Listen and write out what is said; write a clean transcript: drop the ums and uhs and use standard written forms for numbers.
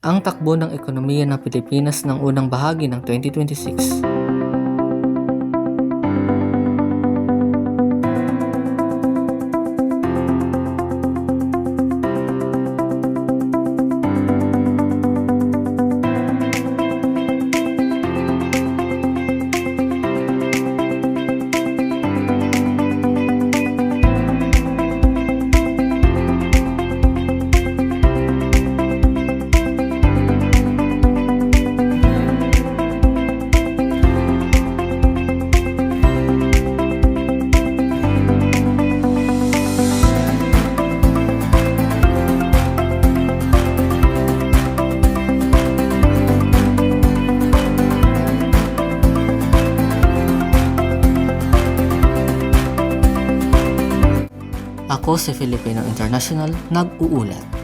Ang takbo ng ekonomiya ng Pilipinas ng unang bahagi ng 2026. Ako si Filipino International, nag-uulat.